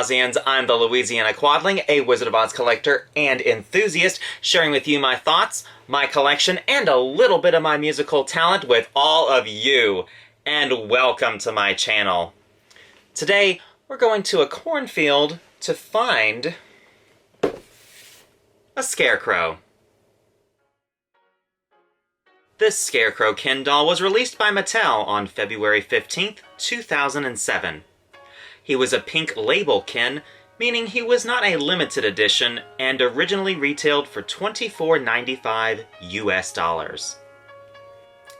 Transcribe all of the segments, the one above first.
Ozians. I'm the Louisiana Quadling, a Wizard of Oz collector and enthusiast, sharing with you my thoughts, my collection, and a little bit of my musical talent with all of you. And welcome to my channel. Today, we're going to a cornfield to find a scarecrow. This Scarecrow Ken Doll was released by Mattel on February 15th, 2007. He was a pink label Ken, meaning he was not a limited edition, and originally retailed for $24.95 US.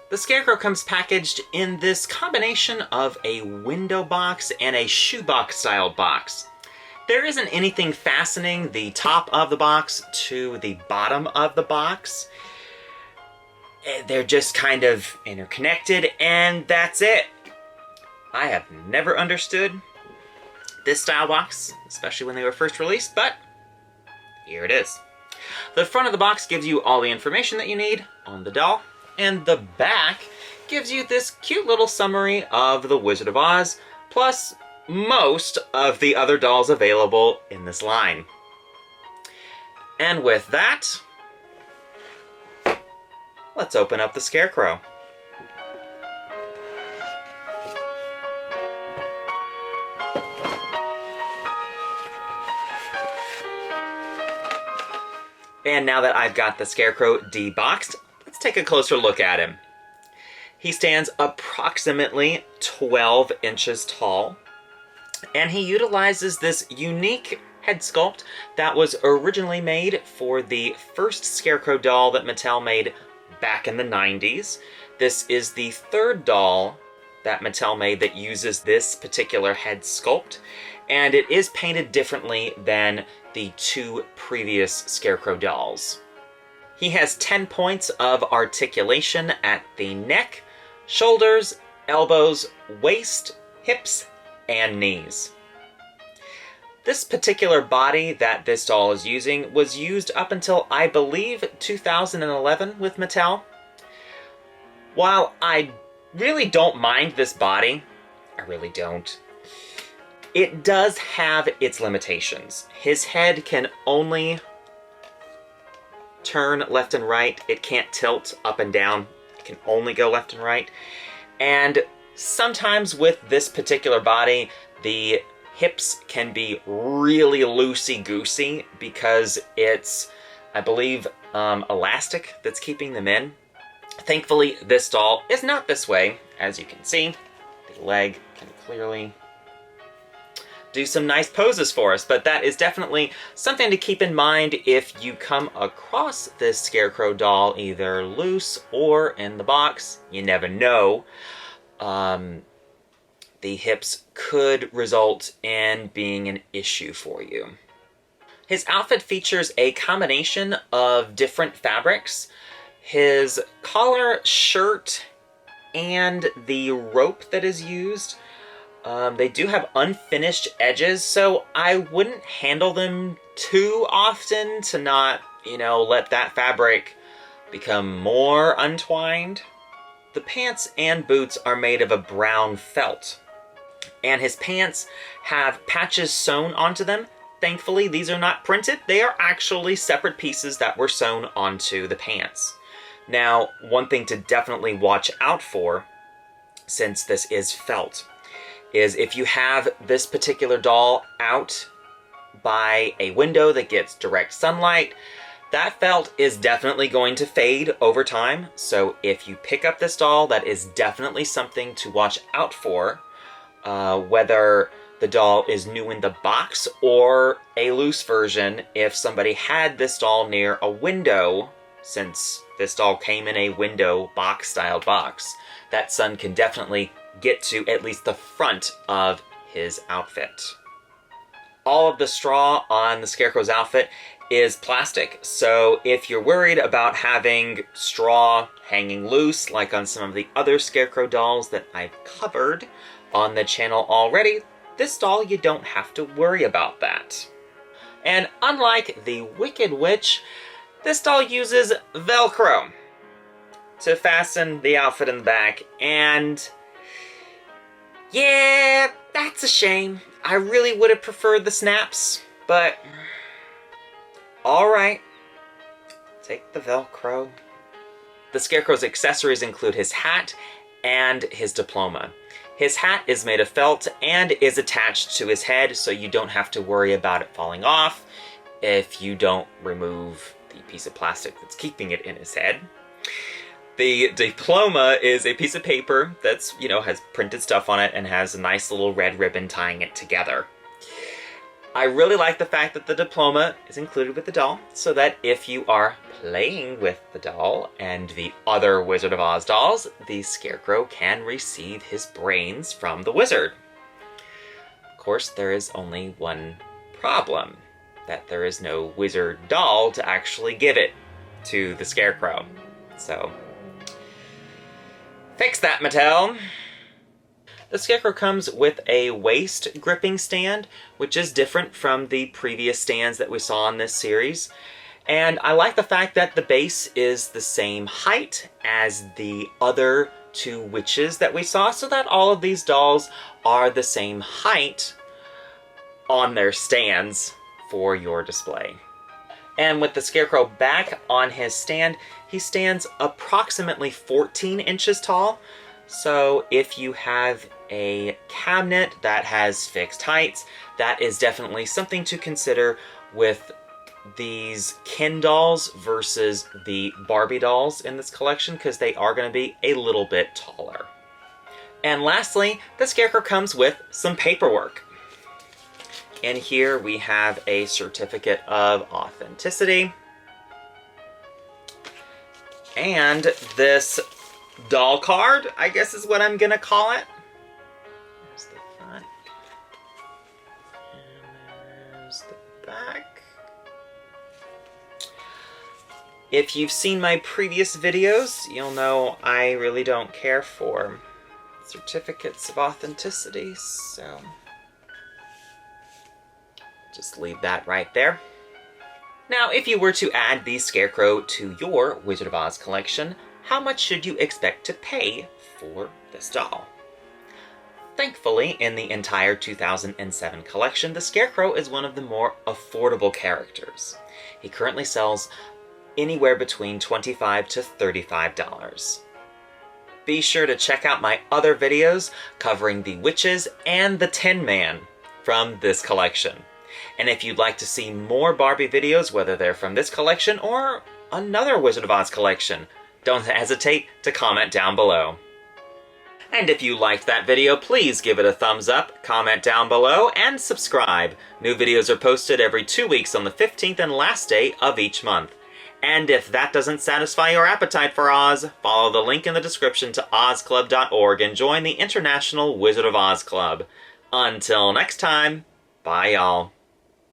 The Scarecrow comes packaged in this combination of a window box and a shoebox styled box. There isn't anything fastening the top of the box to the bottom of the box. They're just kind of interconnected, and that's it. I have never understood this style box, especially when they were first released, but here it is. The front of the box gives you all the information that you need on the doll, and the back gives you this cute little summary of the Wizard of Oz, plus most of the other dolls available in this line. And with that, let's open up the Scarecrow. And now that I've got the Scarecrow deboxed, let's take a closer look at him. He stands approximately 12 inches tall, and he utilizes this unique head sculpt that was originally made for the first Scarecrow doll that Mattel made back in the 90s. This is the third doll that Mattel made that uses this particular head sculpt, and it is painted differently than the two previous Scarecrow dolls. He has 10 points of articulation at the neck, shoulders, elbows, waist, hips, and knees. This particular body that this doll is using was used up until, I believe, 2011 with Mattel. While I really don't mind this body, I really don't, it does have its limitations. His head can only turn left and right. It can't tilt up and down. It can only go left and right. And sometimes with this particular body, the hips can be really loosey-goosey because it's, I believe, elastic that's keeping them in. Thankfully, this doll is not this way. As you can see, the leg can clearly do some nice poses for us, but that is definitely something to keep in mind if you come across this Scarecrow doll either loose or in the box. You never know. The hips could result in being an issue for you. His outfit features a combination of different fabrics. His collar, shirt, and the rope that is used, they do have unfinished edges, so I wouldn't handle them too often to not, let that fabric become more untwined. The pants and boots are made of a brown felt, and his pants have patches sewn onto them. Thankfully, these are not printed. They are actually separate pieces that were sewn onto the pants. Now, one thing to definitely watch out for, since this is felt, is if you have this particular doll out by a window that gets direct sunlight, that felt is definitely going to fade over time. So if you pick up this doll, that is definitely something to watch out for. Whether the doll is new in the box or a loose version, if somebody had this doll near a window, since this doll came in a window box styled box, that sun can definitely get to at least the front of his outfit. All of the straw on the Scarecrow's outfit is plastic, so if you're worried about having straw hanging loose like on some of the other Scarecrow dolls that I've covered on the channel already, this doll you don't have to worry about that. And unlike the Wicked Witch, this doll uses Velcro to fasten the outfit in the back, and yeah, that's a shame. I really would have preferred the snaps, but alright. Take the Velcro. The Scarecrow's accessories include his hat and his diploma. His hat is made of felt and is attached to his head, so you don't have to worry about it falling off if you don't remove the piece of plastic that's keeping it in his head. The diploma is a piece of paper that's, has printed stuff on it and has a nice little red ribbon tying it together. I really like the fact that the diploma is included with the doll, so that if you are playing with the doll and the other Wizard of Oz dolls, the Scarecrow can receive his brains from the wizard. Of course, there is only one problem, that there is no wizard doll to actually give it to the Scarecrow. So, fix that, Mattel! The Scarecrow comes with a waist gripping stand, which is different from the previous stands that we saw in this series. And I like the fact that the base is the same height as the other two witches that we saw, so that all of these dolls are the same height on their stands for your display. And with the Scarecrow back on his stand, he stands approximately 14 inches tall. So if you have a cabinet that has fixed heights, that is definitely something to consider with these Ken dolls versus the Barbie dolls in this collection, because they are going to be a little bit taller. And lastly, the Scarecrow comes with some paperwork. In here we have a certificate of authenticity. And this doll card, I guess is what I'm gonna call it. There's the front. And there's the back. If you've seen my previous videos, you'll know I really don't care for certificates of authenticity, so just leave that right there. Now, if you were to add the Scarecrow to your Wizard of Oz collection, how much should you expect to pay for this doll? Thankfully, in the entire 2007 collection, the Scarecrow is one of the more affordable characters. He currently sells anywhere between $25 to $35. Be sure to check out my other videos covering the witches and the Tin Man from this collection. And if you'd like to see more Barbie videos, whether they're from this collection or another Wizard of Oz collection, don't hesitate to comment down below. And if you liked that video, please give it a thumbs up, comment down below, and subscribe. New videos are posted every 2 weeks on the 15th and last day of each month. And if that doesn't satisfy your appetite for Oz, follow the link in the description to ozclub.org and join the International Wizard of Oz Club. Until next time, bye y'all.